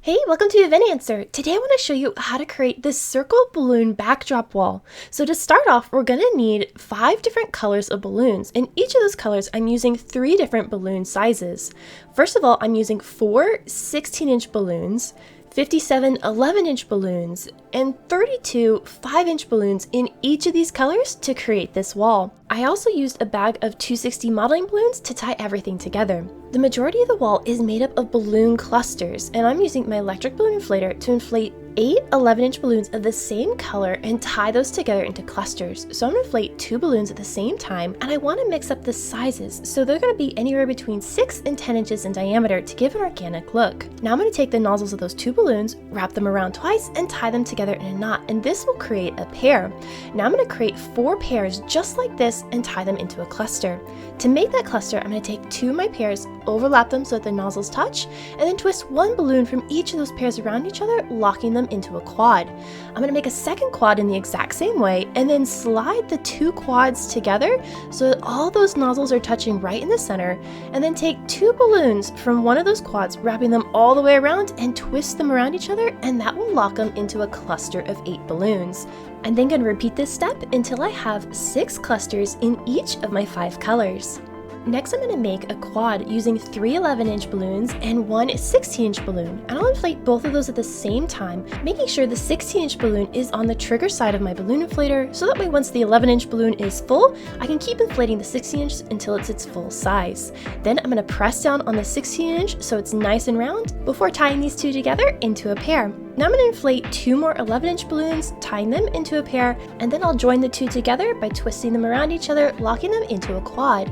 Hey, welcome to Event Answer. Today I want to show you how to create this circle balloon backdrop wall. So to start off, we're going to need 5 different colors of balloons. In each of those colors, I'm using 3 different balloon sizes. First of all, I'm using 4 16-inch balloons, 57 11-inch balloons, and 32 5-inch balloons in each of these colors to create this wall. I also used a bag of 260 modeling balloons to tie everything together. The majority of the wall is made up of balloon clusters, and I'm using my electric balloon inflator to inflate 8 11-inch balloons of the same color and tie those together into clusters. So I'm going to inflate 2 balloons at the same time, and I want to mix up the sizes, so they're going to be anywhere between 6 and 10 inches in diameter to give an organic look. Now I'm going to take the nozzles of those 2 balloons, wrap them around twice, and tie them together in a knot, and this will create a pair. Now I'm going to create 4 pairs just like this and tie them into a cluster. To make that cluster, I'm going to take 2 of my pairs, overlap them so that the nozzles touch, and then twist 1 balloon from each of those pairs around each other, locking them into a quad. I'm going to make a second quad in the exact same way, and then slide the 2 quads together so that all those nozzles are touching right in the center, and then take 2 balloons from one of those quads, wrapping them all the way around and twist them around each other, and that will lock them into a cluster of 8 balloons. I'm then going to repeat this step until I have 6 clusters in each of my 5 colors. Next, I'm going to make a quad using 3 11-inch balloons and 1 16-inch balloon, and I'll inflate both of those at the same time, making sure the 16-inch balloon is on the trigger side of my balloon inflator, so that way once the 11-inch balloon is full, I can keep inflating the 16-inch until it's its full size. Then I'm going to press down on the 16-inch so it's nice and round before tying these 2 together into a pair. Now I'm going to inflate 2 more 11-inch balloons, tying them into a pair, and then I'll join the 2 together by twisting them around each other, locking them into a quad.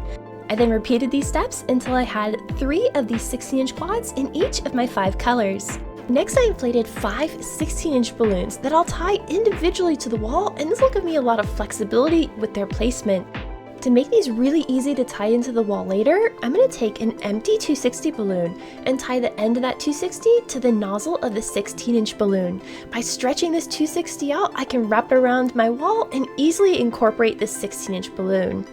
I then repeated these steps until I had 3 of these 16-inch quads in each of my 5 colors. Next, I inflated 5 16-inch balloons that I'll tie individually to the wall, and this will give me a lot of flexibility with their placement. To make these really easy to tie into the wall later, I'm going to take an empty 260 balloon and tie the end of that 260 to the nozzle of the 16-inch balloon. By stretching this 260 out, I can wrap it around my wall and easily incorporate this 16-inch balloon.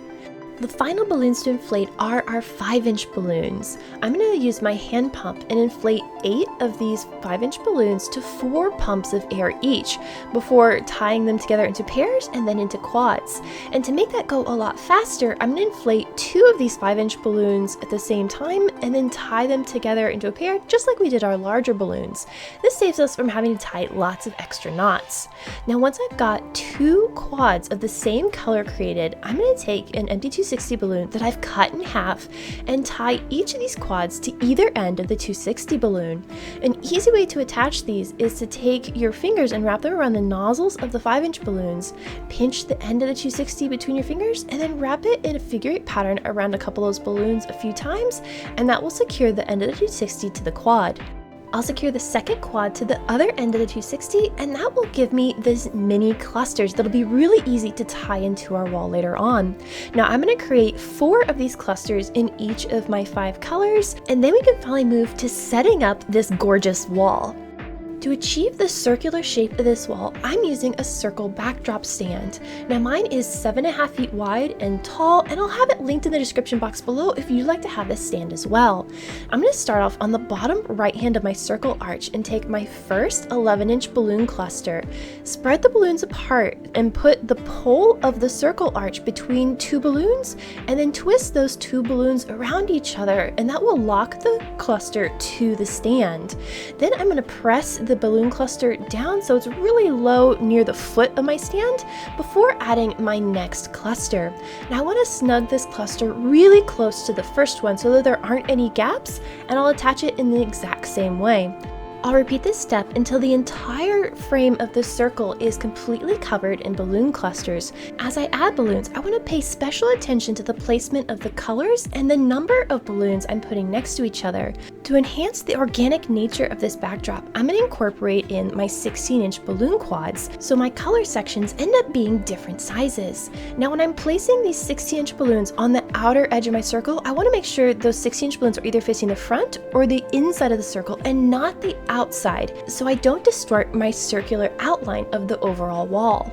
The final balloons to inflate are our 5-inch balloons. I'm going to use my hand pump and inflate 8 of these 5-inch balloons to 4 pumps of air each before tying them together into pairs and then into quads. And to make that go a lot faster, I'm going to inflate 2 of these 5-inch balloons at the same time and then tie them together into a pair just like we did our larger balloons. This saves us from having to tie lots of extra knots. Now once I've got 2 quads of the same color created, I'm going to take an empty 260 balloon that I've cut in half and tie each of these quads to either end of the 260 balloon. An easy way to attach these is to take your fingers and wrap them around the nozzles of the 5-inch balloons, pinch the end of the 260 between your fingers, and then wrap it in a figure 8 pattern around a couple of those balloons a few times, and that will secure the end of the 260 to the quad. I'll secure the second quad to the other end of the 260, and that will give me these mini clusters that'll be really easy to tie into our wall later on. Now I'm going to create 4 of these clusters in each of my 5 colors, and then we can finally move to setting up this gorgeous wall. To achieve the circular shape of this wall, I'm using a circle backdrop stand. Now mine is 7.5 feet wide and tall, and I'll have it linked in the description box below if you'd like to have this stand as well. I'm going to start off on the bottom right hand of my circle arch and take my first 11-inch balloon cluster, spread the balloons apart, and put the pole of the circle arch between 2 balloons, and then twist those 2 balloons around each other, and that will lock the cluster to the stand. Then I'm going to press the balloon cluster down so it's really low near the foot of my stand before adding my next cluster. Now I want to snug this cluster really close to the first one so that there aren't any gaps, and I'll attach it in the exact same way. I'll repeat this step until the entire frame of the circle is completely covered in balloon clusters. As I add balloons, I want to pay special attention to the placement of the colors and the number of balloons I'm putting next to each other. To enhance the organic nature of this backdrop, I'm going to incorporate in my 16-inch balloon quads, so my color sections end up being different sizes. Now when I'm placing these 16-inch balloons on the outer edge of my circle, I want to make sure those 16-inch balloons are either facing the front or the inside of the circle and not the outside, so I don't distort my circular outline of the overall wall.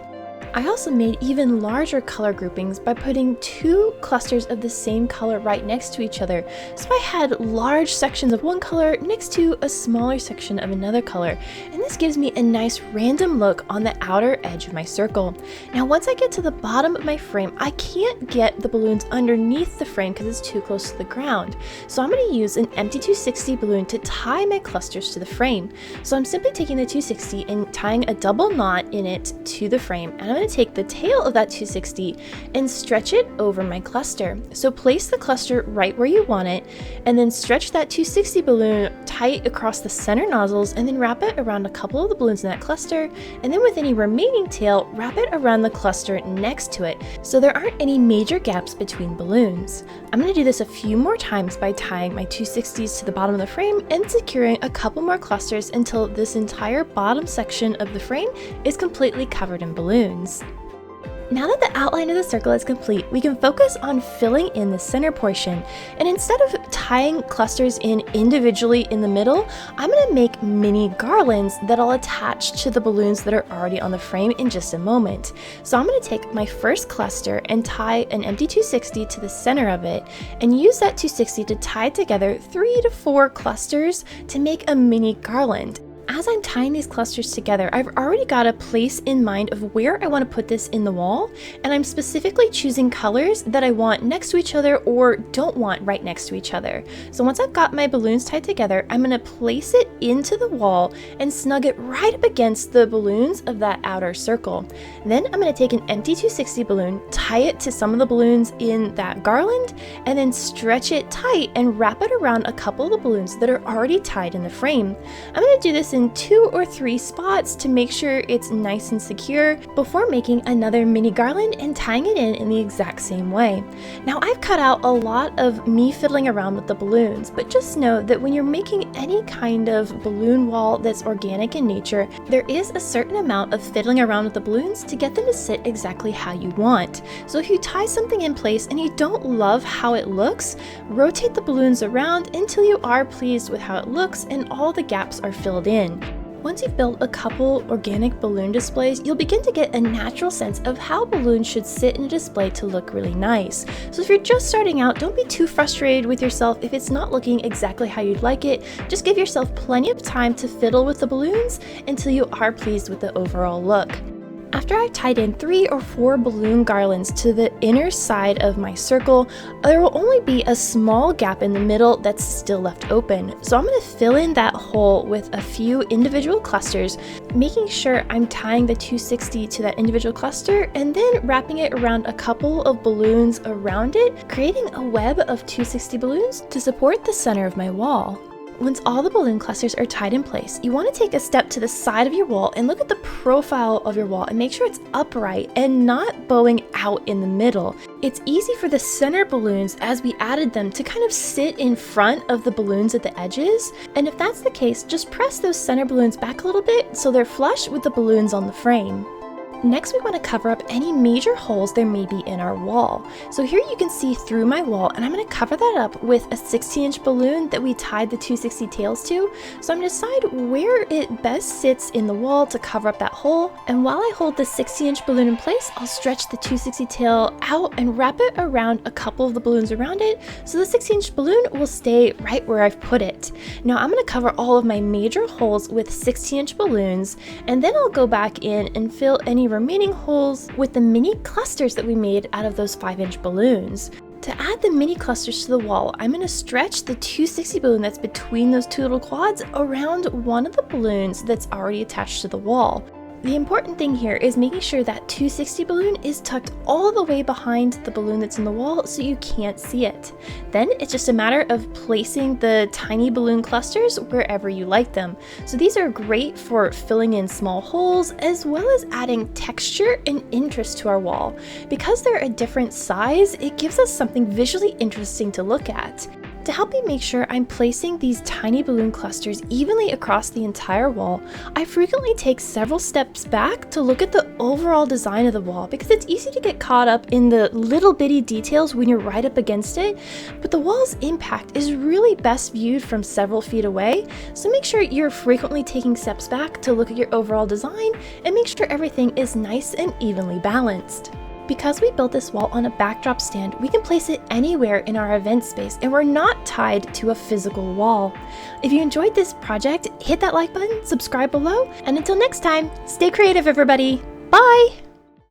I also made even larger color groupings by putting two clusters of the same color right next to each other. So I had large sections of one color next to a smaller section of another color, and this gives me a nice random look on the outer edge of my circle. Now once I get to the bottom of my frame, I can't get the balloons underneath the frame because it's too close to the ground. So I'm going to use an empty 260 balloon to tie my clusters to the frame. So I'm simply taking the 260 and tying a double knot in it to the frame, and I'm going to take the tail of that 260 and stretch it over my cluster. So place the cluster right where you want it, and then stretch that 260 balloon tight across the center nozzles, and then wrap it around a couple of the balloons in that cluster, and then with any remaining tail, wrap it around the cluster next to it so there aren't any major gaps between balloons. I'm going to do this a few more times by tying my 260s to the bottom of the frame and securing a couple more clusters until this entire bottom section of the frame is completely covered in balloons. Now that the outline of the circle is complete, we can focus on filling in the center portion. And instead of tying clusters in individually in the middle, I'm going to make mini garlands that I'll attach to the balloons that are already on the frame in just a moment. So I'm going to take my first cluster and tie an empty 260 to the center of it, and use that 260 to tie together 3 to 4 clusters to make a mini garland. As I'm tying these clusters together, I've already got a place in mind of where I want to put this in the wall, and I'm specifically choosing colors that I want next to each other or don't want right next to each other. So once I've got my balloons tied together, I'm going to place it into the wall and snug it right up against the balloons of that outer circle. Then I'm going to take an empty 260 balloon, tie it to some of the balloons in that garland, and then stretch it tight and wrap it around a couple of the balloons that are already tied in the frame. I'm going to do this in 2 or 3 spots to make sure it's nice and secure before making another mini garland and tying it in the exact same way. Now I've cut out a lot of me fiddling around with the balloons, but just know that when you're making any kind of balloon wall that's organic in nature, there is a certain amount of fiddling around with the balloons to get them to sit exactly how you want. So if you tie something in place and you don't love how it looks, rotate the balloons around until you are pleased with how it looks and all the gaps are filled in. Once you've built a couple organic balloon displays, you'll begin to get a natural sense of how balloons should sit in a display to look really nice. So if you're just starting out, don't be too frustrated with yourself if it's not looking exactly how you'd like it. Just give yourself plenty of time to fiddle with the balloons until you are pleased with the overall look. After I've tied in 3 or 4 balloon garlands to the inner side of my circle, there will only be a small gap in the middle that's still left open. So I'm going to fill in that hole with a few individual clusters, making sure I'm tying the 260 to that individual cluster and then wrapping it around a couple of balloons around it, creating a web of 260 balloons to support the center of my wall. Once all the balloon clusters are tied in place, you want to take a step to the side of your wall and look at the profile of your wall and make sure it's upright and not bowing out in the middle. It's easy for the center balloons, as we added them, to kind of sit in front of the balloons at the edges, and if that's the case, just press those center balloons back a little bit so they're flush with the balloons on the frame. Next, we want to cover up any major holes there may be in our wall. So here you can see through my wall, and I'm going to cover that up with a 16-inch balloon that we tied the 260 tails to. So I'm going to decide where it best sits in the wall to cover up that hole. And while I hold the 16-inch balloon in place, I'll stretch the 260 tail out and wrap it around a couple of the balloons around it, so the 16-inch balloon will stay right where I've put it. Now I'm going to cover all of my major holes with 16-inch balloons, and then I'll go back in and fill any remaining holes with the mini clusters that we made out of those 5-inch balloons. To add the mini clusters to the wall, I'm going to stretch the 260 balloon that's between those two little quads around one of the balloons that's already attached to the wall. The important thing here is making sure that 260 balloon is tucked all the way behind the balloon that's in the wall so you can't see it. Then it's just a matter of placing the tiny balloon clusters wherever you like them. So these are great for filling in small holes as well as adding texture and interest to our wall. Because they're a different size, it gives us something visually interesting to look at. To help me make sure I'm placing these tiny balloon clusters evenly across the entire wall, I frequently take several steps back to look at the overall design of the wall, because it's easy to get caught up in the little bitty details when you're right up against it, but the wall's impact is really best viewed from several feet away, so make sure you're frequently taking steps back to look at your overall design and make sure everything is nice and evenly balanced. Because we built this wall on a backdrop stand, we can place it anywhere in our event space and we're not tied to a physical wall. If you enjoyed this project, hit that like button, subscribe below, and until next time, stay creative everybody! Bye!